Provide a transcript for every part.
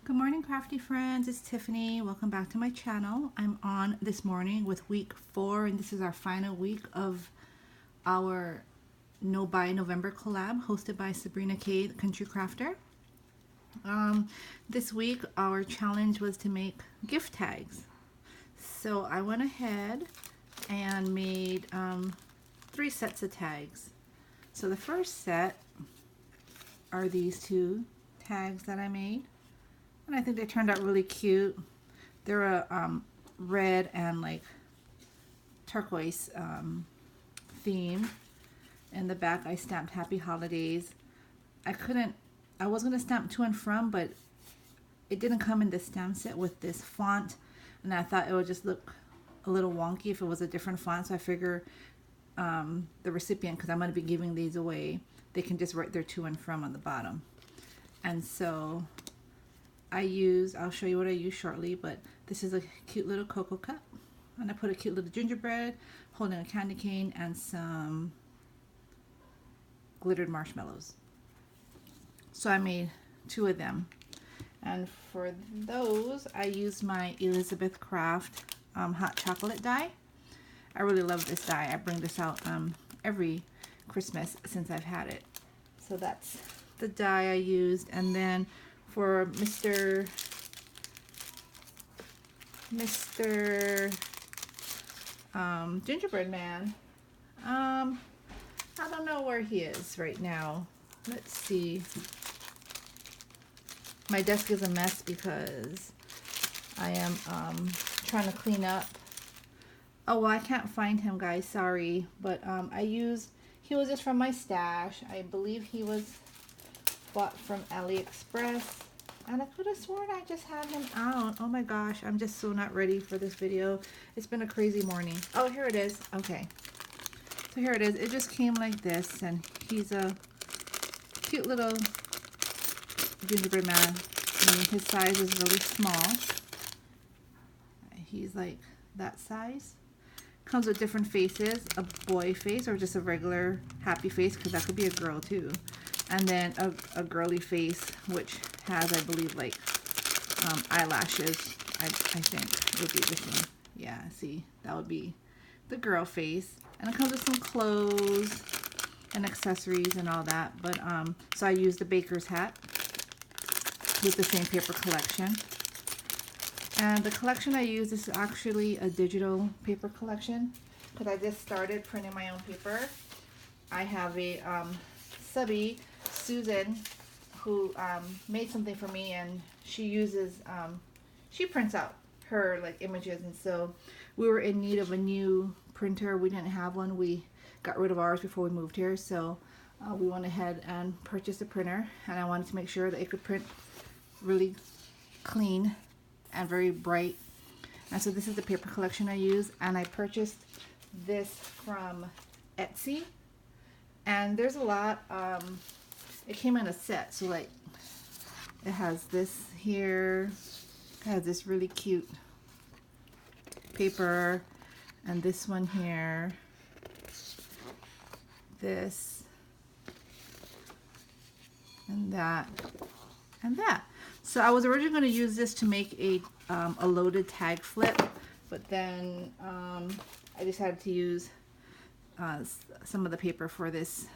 Good morning, crafty friends. It's Tiffany. Welcome back to my channel. I'm on this morning with week 4, and this is our final week of our No Buy November collab hosted by Sabrina Kaye, the Country Crafter. This week our challenge was to make gift tags. So I went ahead and made 3 sets of tags. So the first set are these 2 tags that I made. And I think they turned out really cute. They're a red and like turquoise theme. In the back I stamped Happy Holidays. I was going to stamp to and from, but it didn't come in the stamp set with this font. And I thought it would just look a little wonky if it was a different font. So I figure the recipient, because I'm going to be giving these away, they can just write their to and from on the bottom. And so I'll show you what I use shortly, but this is a cute little cocoa cup, and I put a cute little gingerbread holding a candy cane and some glittered marshmallows. So I made 2 of them, and for those I used my Elizabeth Craft hot chocolate die. I really love this die. I bring this out every Christmas since I've had it. So that's the die I used. And then for Mr. Gingerbread Man, I don't know where he is right now. Let's see. My desk is a mess because I am trying to clean up. Oh, well, I can't find him, guys. Sorry. But he was just from my stash. I believe he was bought from AliExpress. And I could have sworn I just had him out. Oh my gosh, I'm just so not ready for this video. It's been a crazy morning. Oh, here it is. Okay. So here it is. It just came like this, and he's a cute little gingerbread man. I mean, his size is really small. He's like that size. Comes with different faces, a boy face or just a regular happy face, because that could be a girl too. And then a girly face, which has, I believe, like eyelashes. I think would be this one. Yeah, see, that would be the girl face. And it comes with some clothes and accessories and all that. But so I used the baker's hat with the same paper collection. And the collection I use is actually a digital paper collection, because I just started printing my own paper. I have a subby, Susan, who made something for me, and she uses she prints out her like images. And so we were in need of a new printer. We didn't have one. We got rid of ours before we moved here, so we went ahead and purchased a printer, and I wanted to make sure that it could print really clean and very bright. And so this is the paper collection I use, and I purchased this from Etsy. And there's a lot. It came in a set, so like it has this here, it has this really cute paper, and this one here, this and that and that. So I was originally going to use this to make a loaded tag flip, but then I decided to use some of the paper for this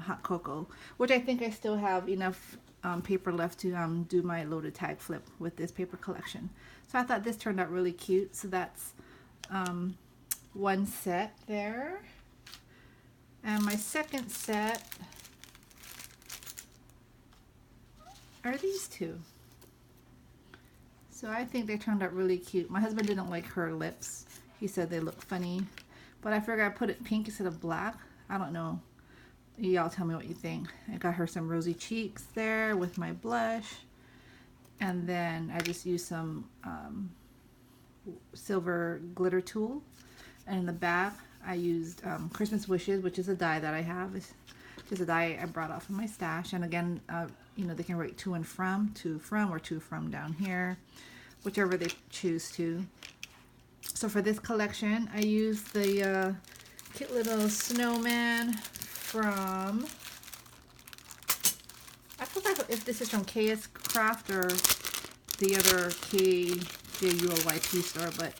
hot cocoa, which I think I still have enough paper left to do my loaded tag flip with this paper collection. So I thought this turned out really cute. So that's one set there. And my second set are these 2. So I think they turned out really cute. My husband didn't like her lips. He said they look funny. But I figured I'd put it pink instead of black. I don't know. Y'all tell me what you think. I got her some rosy cheeks there with my blush. And then I just used some silver glitter tulle. And in the back, I used Christmas Wishes, which is a die that I have. It's just a die I brought out from my stash. And again, you know, they can write to and from, to from, or to from down here, whichever they choose to. So for this collection, I used the cute little snowman from, I forgot if this is from Kaye's Craft or the other KJULYP store, but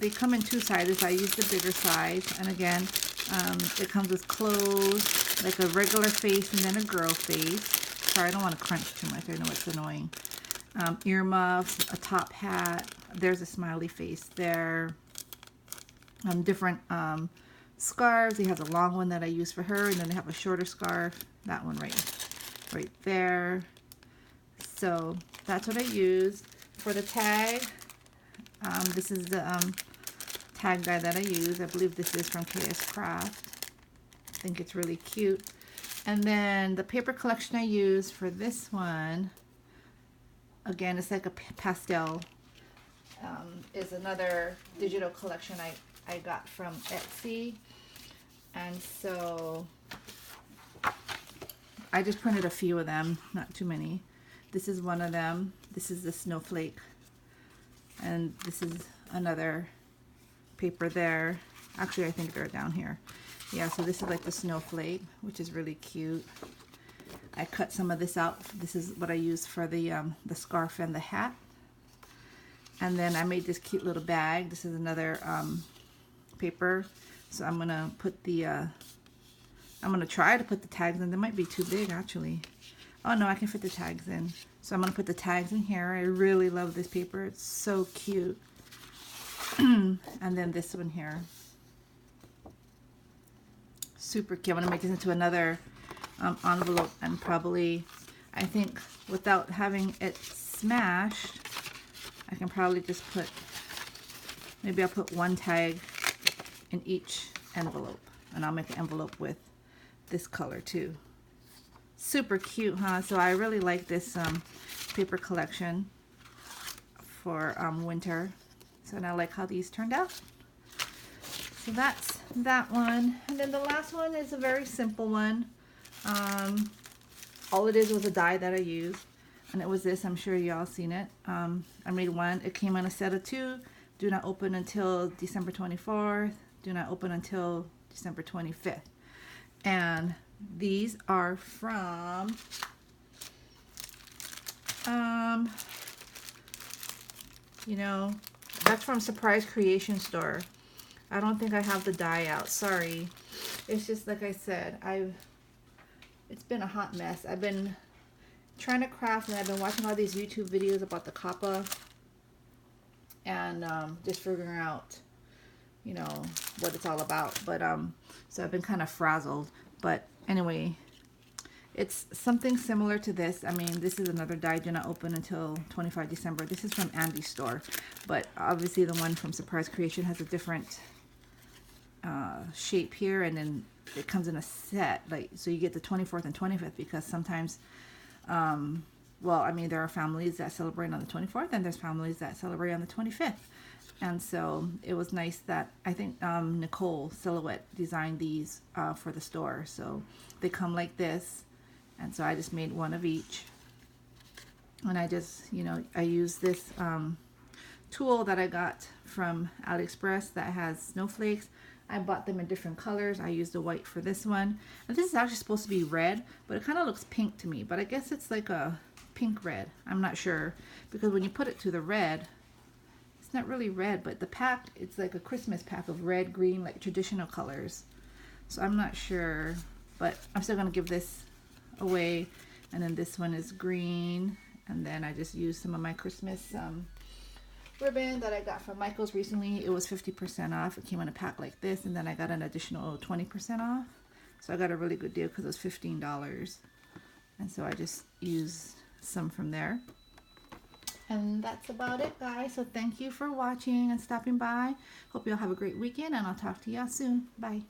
they come in 2 sizes. I use the bigger size, and again, it comes with clothes, like a regular face and then a girl face. Sorry, I don't want to crunch too much. I know it's annoying. Earmuffs, a top hat. There's a smiley face there. Different scarves. They have a long one that I use for her, and then they have a shorter scarf. That one right there. So that's what I use for the tag. This is the tag guide that I use. I believe this is from KS Craft. I think it's really cute. And then the paper collection I use for this one, again, it's like a pastel. Is another digital collection I got from Etsy. And so I just printed a few of them, not too many. This is one of them. This is the snowflake. And this is another paper there. Actually, I think they're down here. Yeah, so this is like the snowflake, which is really cute. I cut some of this out. This is what I use for the scarf and the hat. And then I made this cute little bag. This is another paper. So I'm gonna put the I'm gonna try to put the tags in. They might be too big actually. Oh no, I can fit the tags in. So I'm gonna put the tags in here. I really love this paper. It's so cute. And then this one here. Super cute. I'm gonna make this into another envelope, and probably, I think without having it smashed, I can probably just put, maybe I'll put one tag in each envelope, and I'll make an envelope with this color too. Super cute, huh? So I really like this paper collection for winter. So now I like how these turned out. So that's that one. And then the last one is a very simple one. All it is was a die that I used, and it was this. I'm sure y'all seen it. I made one. It came on a set of 2. Do not open until December 24th. Do not open until December 25th. And these are from you know, that's from Surprise Creation Store. I don't think I have the die out. Sorry. It's just like I said, it's been a hot mess. I've been trying to craft, and I've been watching all these YouTube videos about the kappa, and just figuring out, you know, what it's all about. But so I've been kind of frazzled. But anyway, it's something similar to this. I mean, this is another die. Do not open until 25 December. This is from Andy's store, but obviously the one from Surprise Creation has a different shape here, and then it comes in a set, like, so you get the 24th and 25th, because sometimes well, I mean, there are families that celebrate on the 24th, and there's families that celebrate on the 25th. And so it was nice that, I think Nicole Silhouette designed these for the store. So they come like this, and so I just made one of each. And I just, you know, I use this tool that I got from AliExpress that has snowflakes. I bought them in different colors. I used the white for this one. And this is actually supposed to be red, but it kind of looks pink to me. But I guess it's like a pink red. I'm not sure, because when you put it to the red, it's not really red, but the pack, it's like a Christmas pack of red, green, like traditional colors. So I'm not sure, but I'm still going to give this away. And then this one is green. And then I just used some of my Christmas ribbon that I got from Michael's recently. It was 50% off. It came in a pack like this, and then I got an additional 20% off. So I got a really good deal because it was $15. And so I just used some from there. And that's about it, guys. So thank you for watching and stopping by. Hope you all have a great weekend, and I'll talk to y'all soon. Bye.